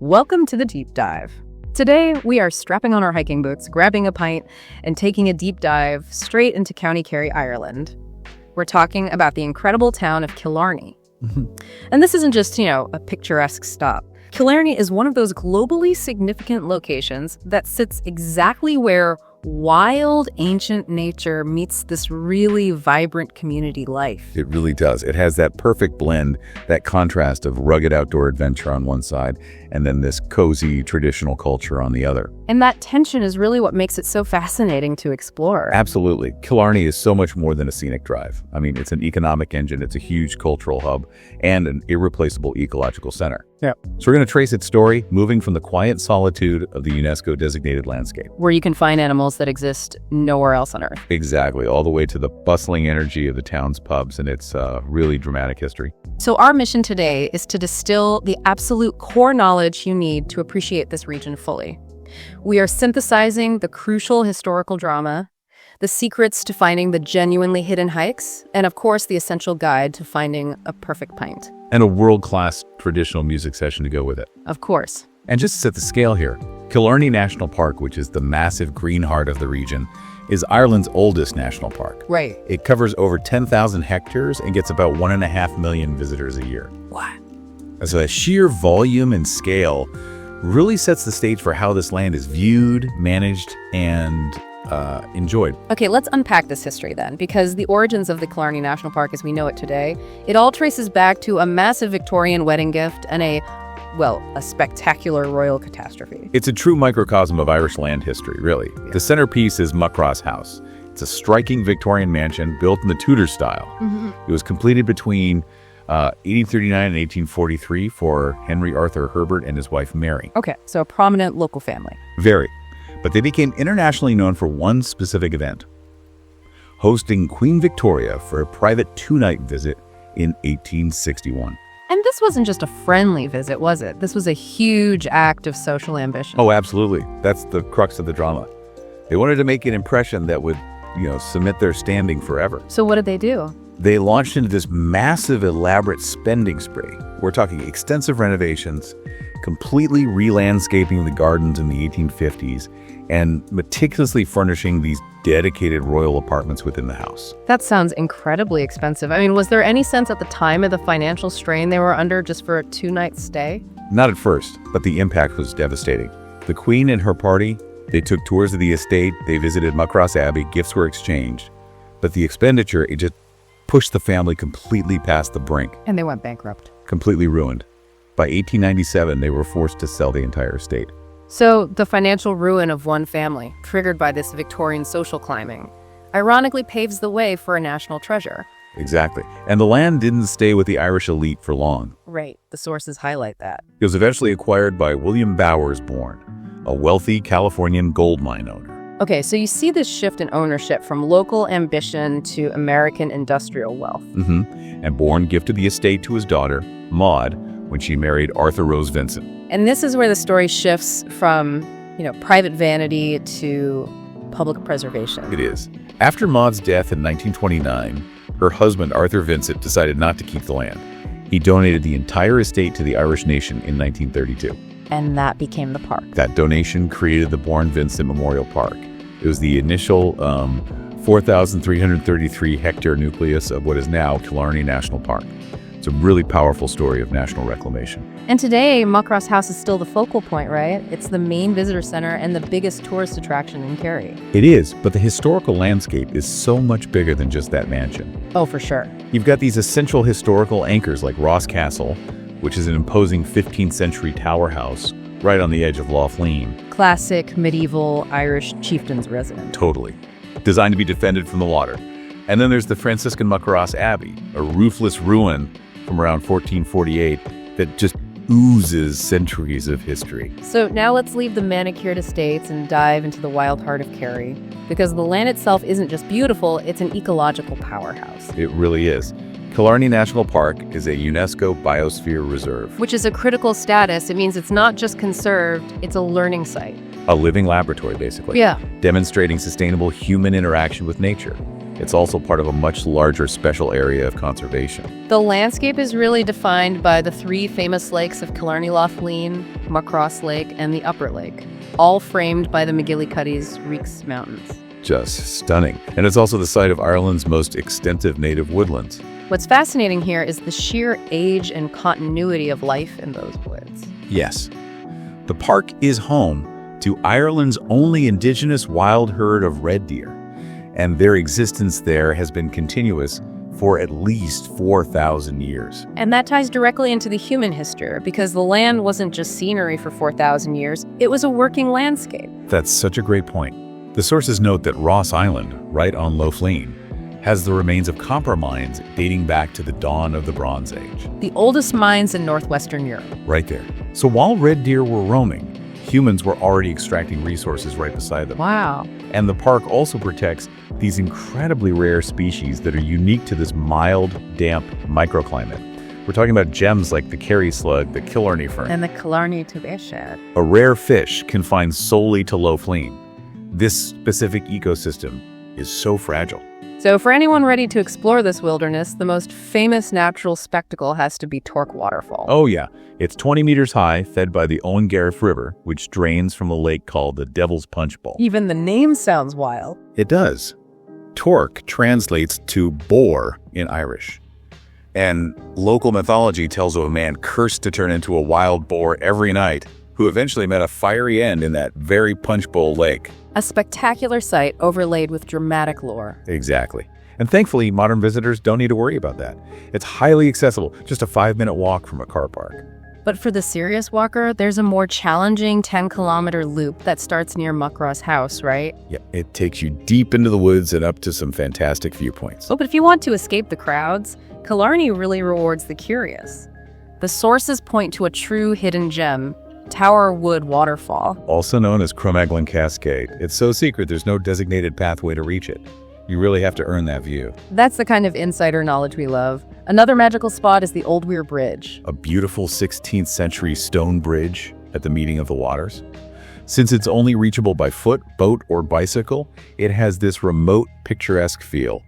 Welcome to the deep dive. Today, we are strapping on our hiking boots, grabbing a pint, and taking a deep dive straight into County Kerry, Ireland. We're talking about the incredible town of Killarney. And this isn't just, a picturesque stop. Killarney is one of those globally significant locations that sits exactly where wild, ancient nature meets this really vibrant community life. It really does. It has that perfect blend, that contrast of rugged outdoor adventure on one side, and then this cozy traditional culture on the other. And that tension is really what makes it so fascinating to explore. Absolutely. Killarney is so much more than a scenic drive. I mean, it's an economic engine, it's a huge cultural hub, and an irreplaceable ecological center. Yeah. So we're going to trace its story, moving from the quiet solitude of the UNESCO-designated landscape. Where you can find animals that exist nowhere else on Earth. Exactly, all the way to the bustling energy of the town's pubs and its really dramatic history. So our mission today is to distill the absolute core knowledge you need to appreciate this region fully. We are synthesizing the crucial historical drama, the secrets to finding the genuinely hidden hikes, and of course the essential guide to finding a perfect pint. And a world-class traditional music session to go with it. Of course. And just to set the scale here, Killarney National Park, which is the massive green heart of the region, is Ireland's oldest national park. Right. It covers over 10,000 hectares and gets about 1.5 million visitors a year. What? So the sheer volume and scale really sets the stage for how this land is viewed, managed, and enjoyed. Okay, let's unpack this history then, because the origins of the Killarney National Park as we know it today, it all traces back to a massive Victorian wedding gift and a spectacular royal catastrophe. It's a true microcosm of Irish land history, really. Yeah. The centerpiece is Muckross House. It's a striking Victorian mansion built in the Tudor style. Mm-hmm. It was completed between 1839 and 1843 for Henry Arthur Herbert and his wife Mary. Okay, so a prominent local family. Very. But they became internationally known for one specific event, hosting Queen Victoria for a private 2-night visit in 1861. And this wasn't just a friendly visit, was it? This was a huge act of social ambition. Oh, absolutely. That's the crux of the drama. They wanted to make an impression that would, cement their standing forever. So what did they do? They launched into this massive, elaborate spending spree. We're talking extensive renovations, completely re-landscaping the gardens in the 1850s, and meticulously furnishing these dedicated royal apartments within the house. That sounds incredibly expensive. I mean, was there any sense at the time of the financial strain they were under just for a 2-night stay? Not at first, but the impact was devastating. The Queen and her party, they took tours of the estate, they visited Muckross Abbey, gifts were exchanged. But the expenditure, it just pushed the family completely past the brink. And they went bankrupt. Completely ruined. By 1897, they were forced to sell the entire estate. So the financial ruin of one family, triggered by this Victorian social climbing, ironically paves the way for a national treasure. Exactly. And the land didn't stay with the Irish elite for long. Right. The sources highlight that. It was eventually acquired by William Bowersborn, a wealthy Californian gold mine owner. Okay, so you see this shift in ownership from local ambition to American industrial wealth. And Bourne gifted the estate to his daughter, Maud, when she married Arthur Rose Vincent. And this is where the story shifts from, private vanity to public preservation. It is. After Maud's death in 1929, her husband, Arthur Vincent, decided not to keep the land. He donated the entire estate to the Irish nation in 1932. And that became the park. That donation created the Bourne-Vincent Memorial Park. It was the initial 4,333 hectare nucleus of what is now Killarney National Park. It's a really powerful story of national reclamation. And today, Muckross House is still the focal point, right? It's the main visitor center and the biggest tourist attraction in Kerry. It is, but the historical landscape is so much bigger than just that mansion. Oh, for sure. You've got these essential historical anchors like Ross Castle, which is an imposing 15th century tower house right on the edge of Loughlin. Classic medieval Irish chieftain's residence. Totally. Designed to be defended from the water. And then there's the Franciscan Muckross Abbey, a roofless ruin from around 1448 that just oozes centuries of history. So now let's leave the manicured estates and dive into the wild heart of Kerry, because the land itself isn't just beautiful, it's an ecological powerhouse. It really is. Killarney National Park is a UNESCO Biosphere Reserve. Which is a critical status. It means it's not just conserved, it's a learning site. A living laboratory, basically. Yeah. Demonstrating sustainable human interaction with nature. It's also part of a much larger special area of conservation. The landscape is really defined by the three famous lakes of Killarney Loughlin, Muckross Lake, and the Upper Lake, all framed by the McGillicuddy's Reeks Mountains. Just stunning. And it's also the site of Ireland's most extensive native woodlands. What's fascinating here is the sheer age and continuity of life in those woods. Yes. The park is home to Ireland's only indigenous wild herd of red deer, and their existence there has been continuous for at least 4,000 years. And that ties directly into the human history, because the land wasn't just scenery for 4,000 years, it was a working landscape. That's such a great point. The sources note that Ross Island, right on Loughlin, has the remains of copper mines dating back to the dawn of the Bronze Age. The oldest mines in northwestern Europe. Right there. So while red deer were roaming, humans were already extracting resources right beside them. Wow. And the park also protects these incredibly rare species that are unique to this mild, damp microclimate. We're talking about gems like the Kerry slug, the Killarney fern, And the Killarney.tourist. a rare fish confined solely to Loughlin. This specific ecosystem is so fragile. So for anyone ready to explore this wilderness, the most famous natural spectacle has to be Torque Waterfall. Oh yeah, it's 20 meters high, fed by the Owen Gareth River, which drains from a lake called the Devil's Punch Bowl. Even the name sounds wild. It does. Torque translates to boar in Irish. And local mythology tells of a man cursed to turn into a wild boar every night, who eventually met a fiery end in that very Punch Bowl lake. A spectacular sight overlaid with dramatic lore. Exactly. And thankfully, modern visitors don't need to worry about that. It's highly accessible, just a 5-minute walk from a car park. But for the serious walker, there's a more challenging 10-kilometer loop that starts near Muckross House, right? Yeah, it takes you deep into the woods and up to some fantastic viewpoints. Oh, but if you want to escape the crowds, Killarney really rewards the curious. The sources point to a true hidden gem, Tower Wood Waterfall. Also known as Cromaglen Cascade. It's so secret there's no designated pathway to reach it. You really have to earn that view. That's the kind of insider knowledge we love. Another magical spot is the Old Weir Bridge. A beautiful 16th century stone bridge at the meeting of the waters. Since it's only reachable by foot, boat, or bicycle, it has this remote, picturesque feel.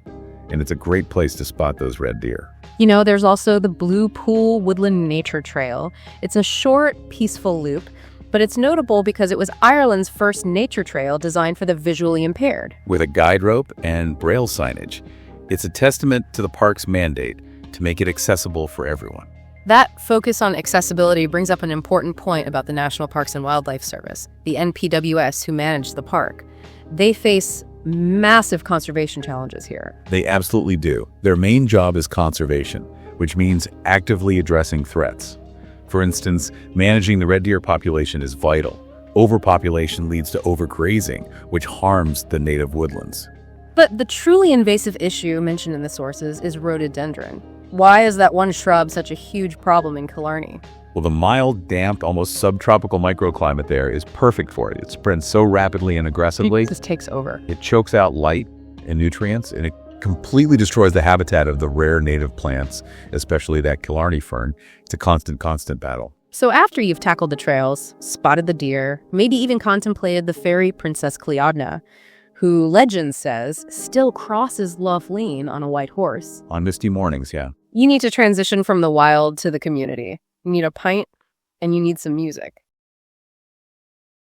And it's a great place to spot those red deer. You know, there's also the Blue Pool Woodland Nature Trail. It's a short, peaceful loop, but it's notable because it was Ireland's first nature trail designed for the visually impaired. With a guide rope and braille signage, it's a testament to the park's mandate to make it accessible for everyone. That focus on accessibility brings up an important point about the National Parks and Wildlife Service, the NPWS, who manage the park. They face massive conservation challenges here. They absolutely do. Their main job is conservation, which means actively addressing threats. For instance, managing the red deer population is vital. Overpopulation leads to overgrazing, which harms the native woodlands. But the truly invasive issue mentioned in the sources is rhododendron. Why is that one shrub such a huge problem in Killarney? Well, the mild, damp, almost subtropical microclimate there is perfect for it. It spreads so rapidly and aggressively. It just takes over. It chokes out light and nutrients, and it completely destroys the habitat of the rare native plants, especially that Killarney fern. It's a constant battle. So after you've tackled the trails, spotted the deer, maybe even contemplated the fairy Princess Cleodna, who legend says still crosses Loughlin on a white horse. On misty mornings, yeah. You need to transition from the wild to the community. You need a pint, and you need some music.